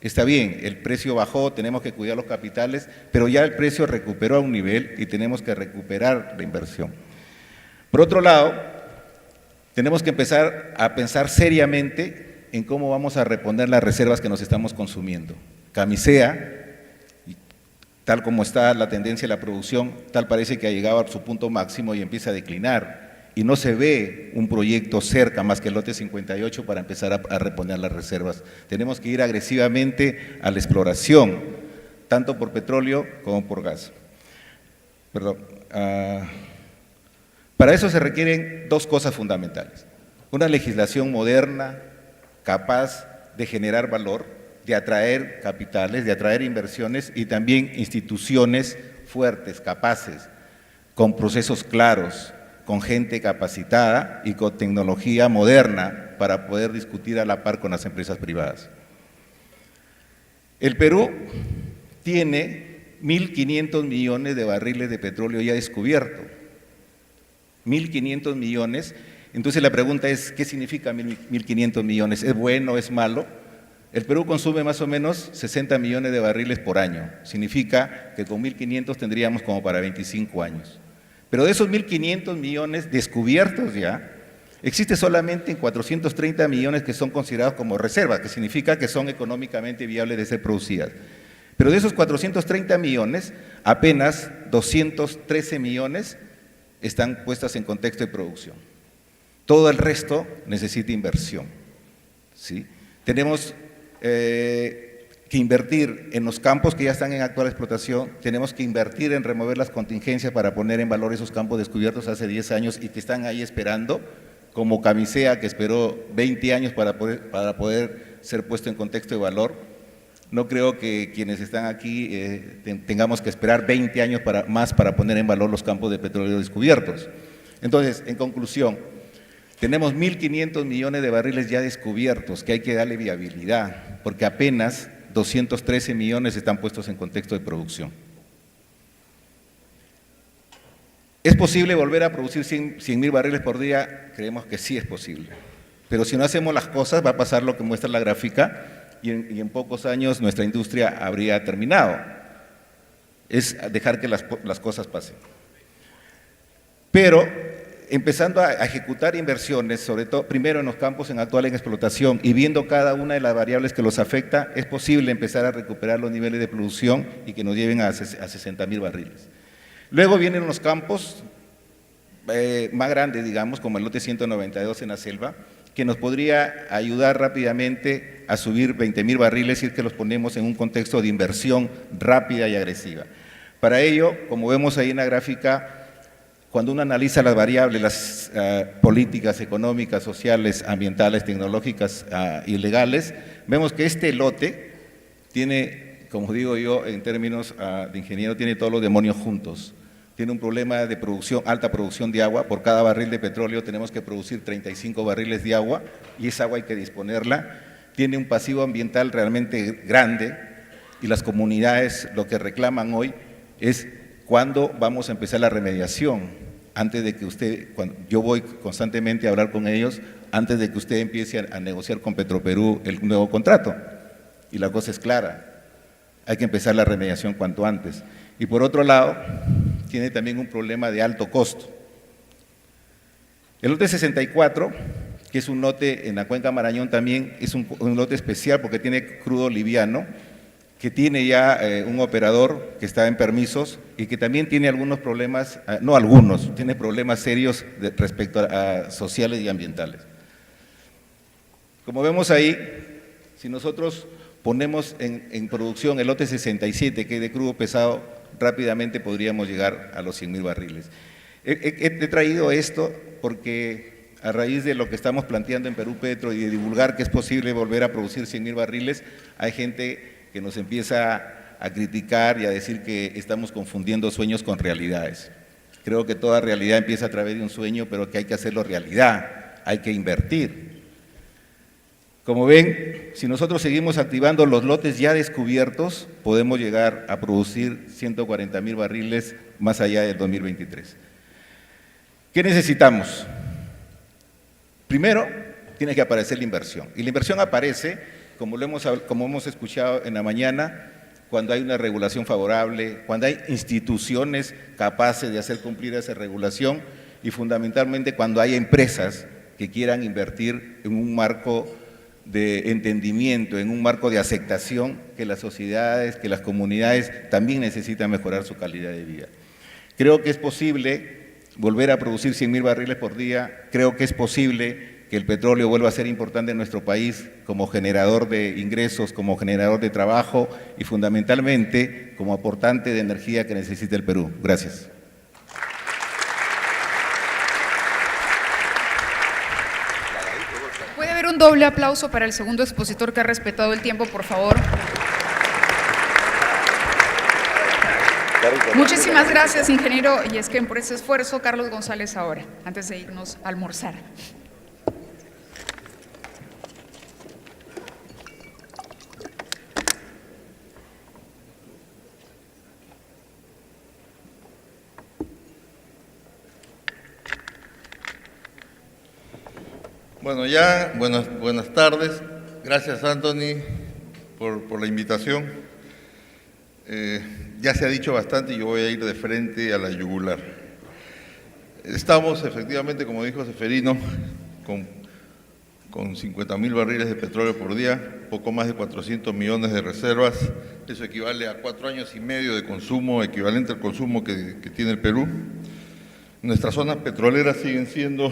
Está bien, el precio bajó, tenemos que cuidar los capitales, pero ya el precio recuperó a un nivel y tenemos que recuperar la inversión. Por otro lado, tenemos que empezar a pensar seriamente en cómo vamos a reponer las reservas que nos estamos consumiendo. Camisea, tal como está la tendencia de la producción, tal parece que ha llegado a su punto máximo y empieza a declinar. Y no se ve un proyecto cerca más que el lote 58 para empezar a reponer las reservas. Tenemos que ir agresivamente a la exploración, tanto por petróleo como por gas. Para eso se requieren dos cosas fundamentales. Una legislación moderna, capaz de generar valor, de atraer capitales, de atraer inversiones y también instituciones fuertes, capaces, con procesos claros, con gente capacitada y con tecnología moderna para poder discutir a la par con las empresas privadas. El Perú tiene 1.500 millones de barriles de petróleo ya descubierto. 1.500 millones. Entonces la pregunta es, ¿qué significa 1.500 millones? ¿Es bueno, es malo? El Perú consume más o menos 60 millones de barriles por año. Significa que con 1.500 tendríamos como para 25 años. Pero de esos 1.500 millones descubiertos ya, existe solamente 430 millones que son considerados como reservas, que significa que son económicamente viables de ser producidas. Pero de esos 430 millones, apenas 213 millones están puestas en contexto de producción. Todo el resto necesita inversión, ¿sí? Tenemos que invertir en los campos que ya están en actual explotación, tenemos que invertir en remover las contingencias para poner en valor esos campos descubiertos hace 10 años y que están ahí esperando, como Camisea, que esperó 20 años para poder ser puesto en contexto de valor. No creo que quienes están aquí tengamos que esperar 20 años más para poner en valor los campos de petróleo descubiertos. Entonces, en conclusión, tenemos 1.500 millones de barriles ya descubiertos que hay que darle viabilidad, porque apenas 213 millones están puestos en contexto de producción. ¿Es posible volver a producir 100.000 barriles por día? Creemos que sí es posible. Pero si no hacemos las cosas, va a pasar lo que muestra la gráfica y en pocos años nuestra industria habría terminado. Es dejar que las cosas pasen. Pero empezando a ejecutar inversiones, sobre todo primero en los campos en actual explotación y viendo cada una de las variables que los afecta, es posible empezar a recuperar los niveles de producción y que nos lleven a 60.000 barriles. Luego vienen los campos más grandes, digamos, como el lote 192 en la selva, que nos podría ayudar rápidamente a subir 20.000 barriles si es que los ponemos en un contexto de inversión rápida y agresiva. Para ello, como vemos ahí en la gráfica, cuando uno analiza las variables, las políticas económicas, sociales, ambientales, tecnológicas y legales, vemos que este lote tiene, como digo yo en términos de ingeniero, tiene todos los demonios juntos. Tiene un problema de producción, alta producción de agua. Por cada barril de petróleo tenemos que producir 35 barriles de agua y esa agua hay que disponerla. Tiene un pasivo ambiental realmente grande y las comunidades lo que reclaman hoy es ¿cuándo vamos a empezar la remediación? Antes de que yo voy constantemente a hablar con ellos, antes de que usted empiece a negociar con Petroperú el nuevo contrato. Y la cosa es clara, hay que empezar la remediación cuanto antes. Y por otro lado, tiene también un problema de alto costo. El lote 64, que es un lote en la cuenca Marañón también, es un lote especial porque tiene crudo liviano, que tiene ya un operador que está en permisos y que también tiene algunos problemas, no algunos, tiene problemas serios respecto a sociales y ambientales. Como vemos ahí, si nosotros ponemos en producción el lote 67, que es de crudo pesado, rápidamente podríamos llegar a los 100.000 barriles. He traído esto porque a raíz de lo que estamos planteando en Perú Petro y de divulgar que es posible volver a producir 100.000 barriles, hay gente que nos empieza a criticar y a decir que estamos confundiendo sueños con realidades. Creo que toda realidad empieza a través de un sueño, pero que hay que hacerlo realidad, hay que invertir. Como ven, si nosotros seguimos activando los lotes ya descubiertos, podemos llegar a producir 140.000 barriles más allá del 2023. ¿Qué necesitamos? Primero, tiene que aparecer la inversión. Y la inversión aparece como hemos escuchado en la mañana, cuando hay una regulación favorable, cuando hay instituciones capaces de hacer cumplir esa regulación y fundamentalmente cuando hay empresas que quieran invertir en un marco de entendimiento, en un marco de aceptación que las sociedades, que las comunidades también necesitan mejorar su calidad de vida. Creo que es posible volver a producir 100.000 barriles por día, creo que es posible que el petróleo vuelva a ser importante en nuestro país como generador de ingresos, como generador de trabajo y fundamentalmente como aportante de energía que necesita el Perú. Gracias. ¿Puede haber un doble aplauso para el segundo expositor que ha respetado el tiempo, por favor? Muchísimas gracias, ingeniero Yesquén, por ese esfuerzo. Carlos González ahora, antes de irnos a almorzar. Bueno, ya, buenas tardes. Gracias, Anthony, por la invitación. Ya se ha dicho bastante y yo voy a ir de frente a la yugular. Estamos, efectivamente, como dijo Seferino, con 50.000 barriles de petróleo por día, poco más de 400 millones de reservas. Eso equivale a 4 años y medio de consumo, equivalente al consumo que tiene el Perú. Nuestras zonas petroleras siguen siendo...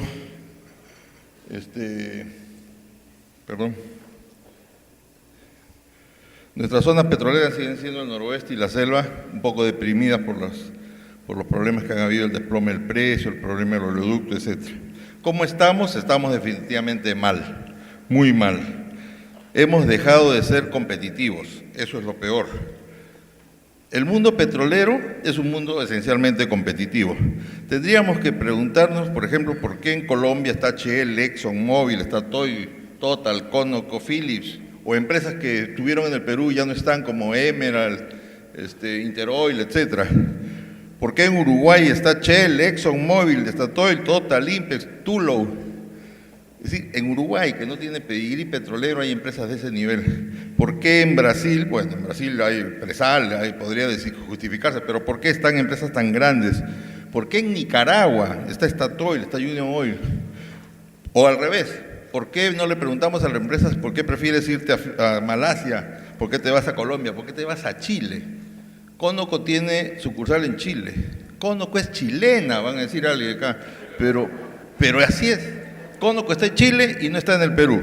Nuestras zonas petroleras siguen siendo el noroeste y la selva, un poco deprimidas por los problemas que han habido, el desplome del precio, el problema del oleoducto, etc. ¿Cómo estamos? Estamos definitivamente mal, muy mal. Hemos dejado de ser competitivos, eso es lo peor. El mundo petrolero es un mundo esencialmente competitivo. Tendríamos que preguntarnos, por ejemplo, por qué en Colombia está Shell, ExxonMobil, está Total, ConocoPhillips, o empresas que estuvieron en el Perú y ya no están, como Emerald, Interoil, etc. ¿Por qué en Uruguay está Shell, ExxonMobil, Statoil, Total, Impex, Tullow? Es decir, en Uruguay, que no tiene pedigrí petrolero, hay empresas de ese nivel. ¿Por qué en Brasil? Bueno, en Brasil hay Presal, podría decir, justificarse, pero ¿por qué están empresas tan grandes? ¿Por qué en Nicaragua está Statoil, está Union Oil? O al revés, ¿por qué no le preguntamos a las empresas por qué prefieres irte a Malasia? ¿Por qué te vas a Colombia? ¿Por qué te vas a Chile? Conoco tiene sucursal en Chile. Conoco es chilena, van a decir alguien acá, pero así es. Conoco está en Chile y no está en el Perú.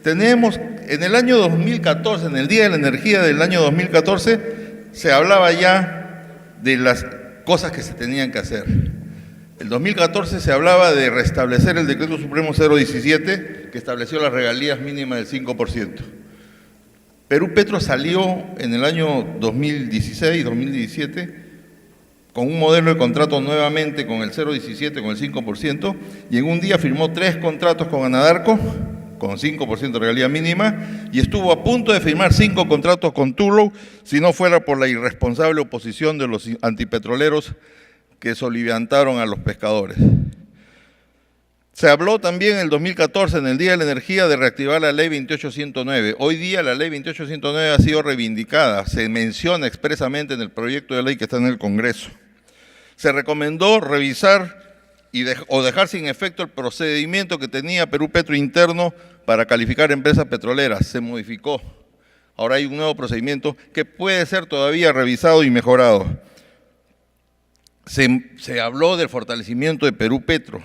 Tenemos, en el año 2014, en el Día de la Energía del año 2014, se hablaba ya de las cosas que se tenían que hacer. El 2014 se hablaba de restablecer el Decreto Supremo 017, que estableció las regalías mínimas del 5%. Perú Petro salió en el año 2016, 2017, con un modelo de contrato nuevamente con el 0,17, con el 5%, y en un día firmó 3 contratos con Anadarko, con 5% de regalía mínima, y estuvo a punto de firmar 5 contratos con Tullow, si no fuera por la irresponsable oposición de los antipetroleros que soliviantaron a los pescadores. Se habló también en el 2014, en el Día de la Energía, de reactivar la Ley 28109. Hoy día la Ley 28109 ha sido reivindicada, se menciona expresamente en el proyecto de ley que está en el Congreso. Se recomendó revisar o dejar sin efecto el procedimiento que tenía Perú Petro interno para calificar empresas petroleras. Se modificó. Ahora hay un nuevo procedimiento que puede ser todavía revisado y mejorado. Se habló del fortalecimiento de Perú Petro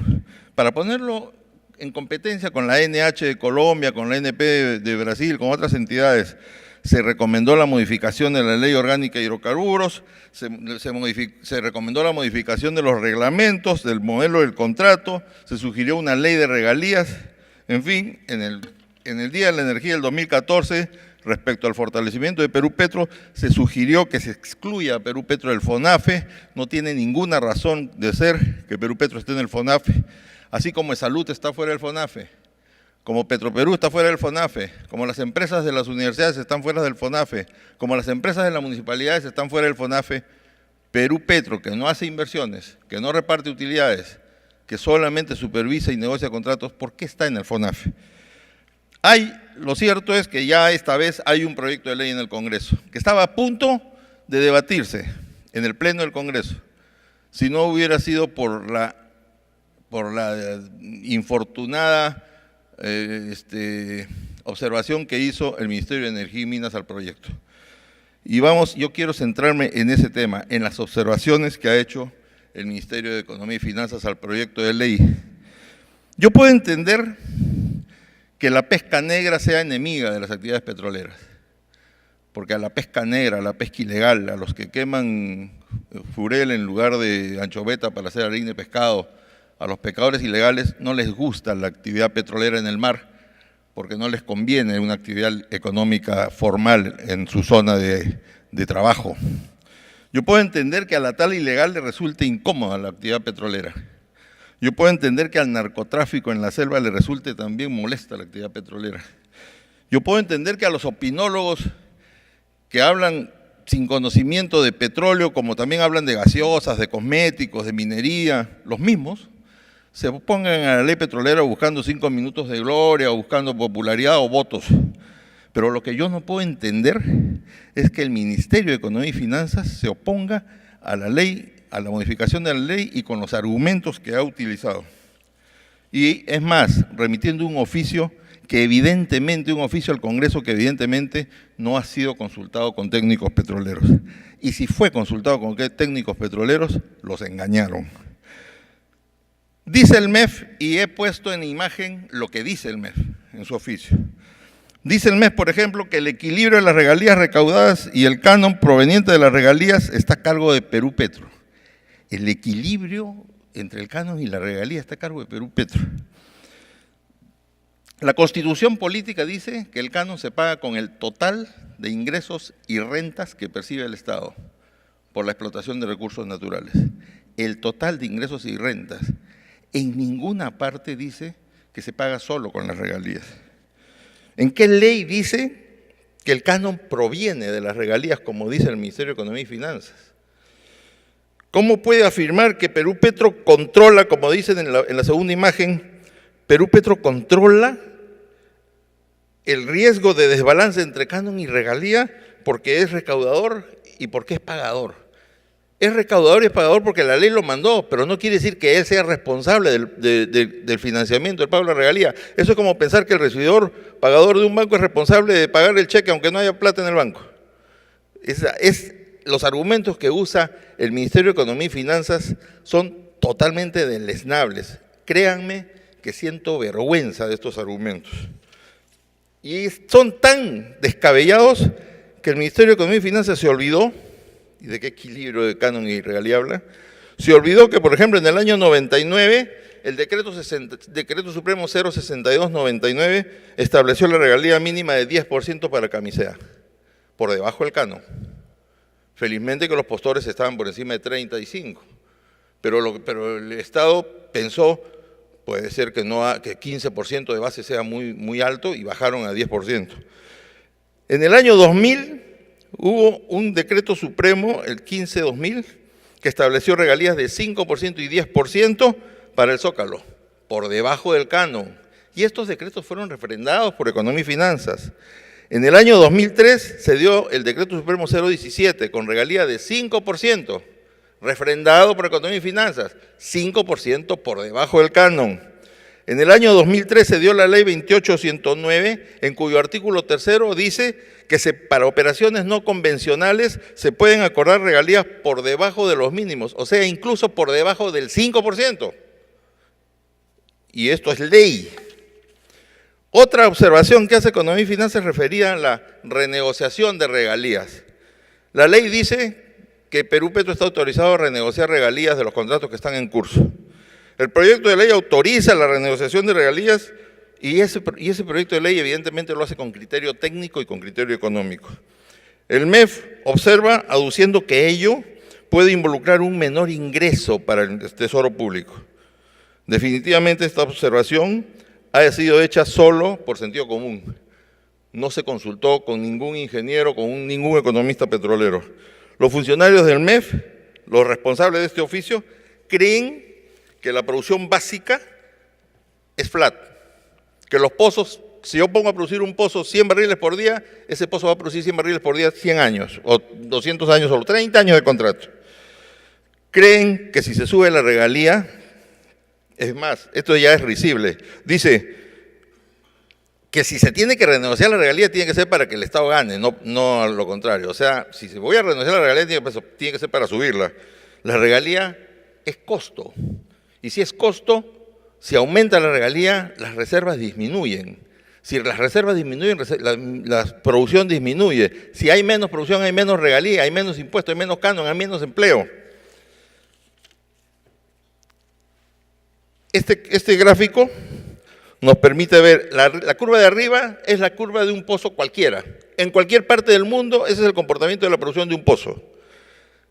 para ponerlo en competencia con la NH de Colombia, con la NP de Brasil, con otras entidades. Se recomendó la modificación de la Ley Orgánica de Hidrocarburos, se recomendó la modificación de los reglamentos, del modelo del contrato, se sugirió una ley de regalías. En fin, en el Día de la Energía del 2014, respecto al fortalecimiento de Perú Petro, se sugirió que se excluya a Perú Petro del FONAFE. No tiene ninguna razón de ser que Perú Petro esté en el FONAFE. Así como Salud está fuera del FONAFE, como Petroperú está fuera del FONAFE, como las empresas de las universidades están fuera del FONAFE, como las empresas de las municipalidades están fuera del FONAFE, Perú Petro, que no hace inversiones, que no reparte utilidades, que solamente supervisa y negocia contratos, ¿por qué está en el FONAFE? Hay lo cierto es que ya esta vez hay un proyecto de ley en el Congreso, que estaba a punto de debatirse en el Pleno del Congreso, si no hubiera sido por la infortunada observación que hizo el Ministerio de Energía y Minas al proyecto. Y yo quiero centrarme en ese tema, en las observaciones que ha hecho el Ministerio de Economía y Finanzas al proyecto de ley. Yo puedo entender que la pesca negra sea enemiga de las actividades petroleras, porque a la pesca negra, a la pesca ilegal, a los que queman jurel en lugar de anchoveta para hacer harina de pescado, a los pescadores ilegales no les gusta la actividad petrolera en el mar, porque no les conviene una actividad económica formal en su zona de trabajo. Yo puedo entender que a la tal ilegal le resulte incómoda la actividad petrolera. Yo puedo entender que al narcotráfico en la selva le resulte también molesta la actividad petrolera. Yo puedo entender que a los opinólogos que hablan sin conocimiento de petróleo, como también hablan de gaseosas, de cosméticos, de minería, los mismos, se opongan a la ley petrolera buscando 5 minutos de gloria, o buscando popularidad o votos. Pero lo que yo no puedo entender es que el Ministerio de Economía y Finanzas se oponga a la ley, a la modificación de la ley y con los argumentos que ha utilizado. Y es más, remitiendo un oficio al Congreso que evidentemente no ha sido consultado con técnicos petroleros. Y si fue consultado con técnicos petroleros, los engañaron. Dice el MEF, y he puesto en imagen lo que dice el MEF en su oficio. Dice el MEF, por ejemplo, que el equilibrio de las regalías recaudadas y el canon proveniente de las regalías está a cargo de Perú Petro. El equilibrio entre el canon y la regalía está a cargo de Perú Petro. La Constitución política dice que el canon se paga con el total de ingresos y rentas que percibe el Estado por la explotación de recursos naturales. El total de ingresos y rentas. En ninguna parte dice que se paga solo con las regalías. ¿En qué ley dice que el canon proviene de las regalías, como dice el Ministerio de Economía y Finanzas? ¿Cómo puede afirmar que Perú Petro controla, como dicen en la segunda imagen, Perú Petro controla el riesgo de desbalance entre canon y regalía porque es recaudador y porque es pagador? Es recaudador y es pagador porque la ley lo mandó, pero no quiere decir que él sea responsable del financiamiento, del pago de la regalía. Eso es como pensar que el recibidor pagador de un banco es responsable de pagar el cheque aunque no haya plata en el banco. Los argumentos que usa el Ministerio de Economía y Finanzas son totalmente deleznables. Créanme que siento vergüenza de estos argumentos. Y son tan descabellados que el Ministerio de Economía y Finanzas se olvidó. ¿Y de qué equilibrio de canon y regalía habla? Se olvidó que, por ejemplo, en el año 99, el Decreto Supremo 062/99 estableció la regalía mínima de 10% para camisea, por debajo del canon. Felizmente que los postores estaban por encima de 35, pero el Estado pensó, puede ser que 15% de base sea muy alto y bajaron a 10%. En el año 2000, hubo un decreto supremo, el 15/2000, que estableció regalías de 5% y 10% para el Zócalo, por debajo del canon. Y estos decretos fueron refrendados por Economía y Finanzas. En el año 2003 se dio el decreto supremo 017 con regalía de 5%, refrendado por Economía y Finanzas, 5% por debajo del canon. En el año 2003 se dio la ley 28/109, en cuyo artículo 3 dice que para operaciones no convencionales se pueden acordar regalías por debajo de los mínimos, o sea, incluso por debajo del 5%. Y esto es ley. Otra observación que hace Economía y Finanzas referida a la renegociación de regalías. La ley dice que Perú Petro está autorizado a renegociar regalías de los contratos que están en curso. El proyecto de ley autoriza la renegociación de regalías y ese proyecto de ley evidentemente lo hace con criterio técnico y con criterio económico. El MEF observa aduciendo que ello puede involucrar un menor ingreso para el Tesoro Público. Definitivamente esta observación ha sido hecha solo por sentido común. No se consultó con ningún ingeniero, con ningún economista petrolero. Los funcionarios del MEF, los responsables de este oficio, creen que la producción básica es flat, que los pozos si yo pongo a producir un pozo 100 barriles por día, ese pozo va a producir 100 barriles por día 100 años, o 200 años, o 30 años de contrato. Creen que si se sube la regalía, es más, esto ya es risible, dice que si se tiene que renegociar la regalía tiene que ser para que el Estado gane, no a lo contrario. O sea, si se voy a renegociar la regalía tiene que ser para subirla. La regalía es costo, y si es costo, si aumenta la regalía, las reservas disminuyen. Si las reservas disminuyen, la producción disminuye. Si hay menos producción, hay menos regalía, hay menos impuestos, hay menos canon, hay menos empleo. Este gráfico nos permite ver, la curva de arriba es la curva de un pozo cualquiera. En cualquier parte del mundo, ese es el comportamiento de la producción de un pozo.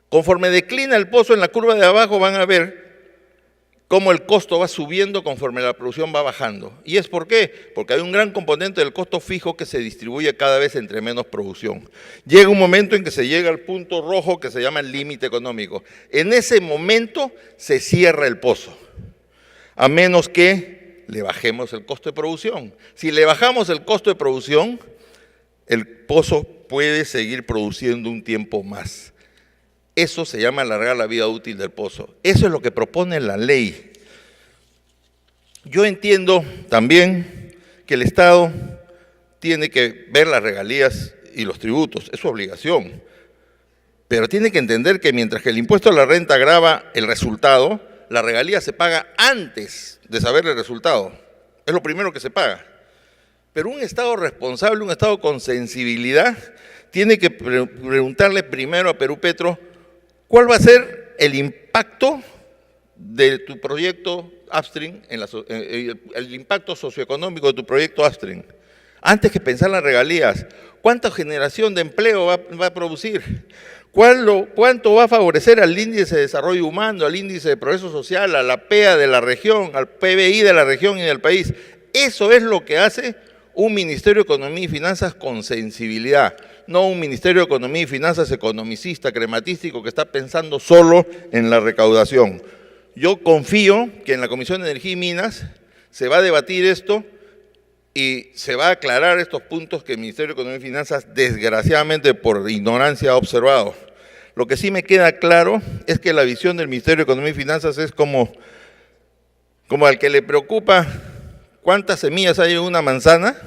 Conforme declina el pozo, en la curva de abajo van a ver cómo el costo va subiendo conforme la producción va bajando. ¿Y es por qué? Porque hay un gran componente del costo fijo que se distribuye cada vez entre menos producción. Llega un momento en que se llega al punto rojo que se llama el límite económico. En ese momento se cierra el pozo, a menos que le bajemos el costo de producción. Si le bajamos el costo de producción, el pozo puede seguir produciendo un tiempo más. Eso se llama alargar la vida útil del pozo. Eso es lo que propone la ley. Yo entiendo también que el Estado tiene que ver las regalías y los tributos, es su obligación. Pero tiene que entender que mientras que el impuesto a la renta grava el resultado, la regalía se paga antes de saber el resultado. Es lo primero que se paga. Pero un Estado responsable, un Estado con sensibilidad, tiene que preguntarle primero a Perupetro cuál va a ser el impacto de tu proyecto upstream, el impacto socioeconómico de tu proyecto upstream. Antes que pensar en las regalías, ¿cuánta generación de empleo va a producir? ¿Cuánto va a favorecer al índice de desarrollo humano, al índice de progreso social, a la PEA de la región, al PBI de la región y del país? Eso es lo que hace un Ministerio de Economía y Finanzas con sensibilidad, no un Ministerio de Economía y Finanzas economicista, crematístico, que está pensando solo en la recaudación. Yo confío que en la Comisión de Energía y Minas se va a debatir esto y se va a aclarar estos puntos que el Ministerio de Economía y Finanzas, desgraciadamente por ignorancia, ha observado. Lo que sí me queda claro es que la visión del Ministerio de Economía y Finanzas es como al que le preocupa cuántas semillas hay en una manzana,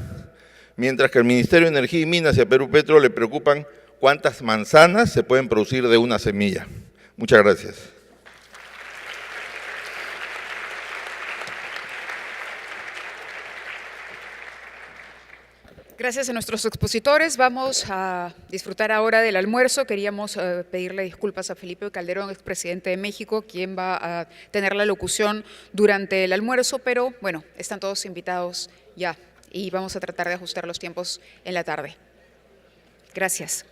mientras que al Ministerio de Energía y Minas y a Perupetro le preocupan cuántas manzanas se pueden producir de una semilla. Muchas gracias. Gracias a nuestros expositores. Vamos a disfrutar ahora del almuerzo. Queríamos pedirle disculpas a Felipe Calderón, expresidente de México, quien va a tener la locución durante el almuerzo, pero bueno, están todos invitados ya y vamos a tratar de ajustar los tiempos en la tarde. Gracias.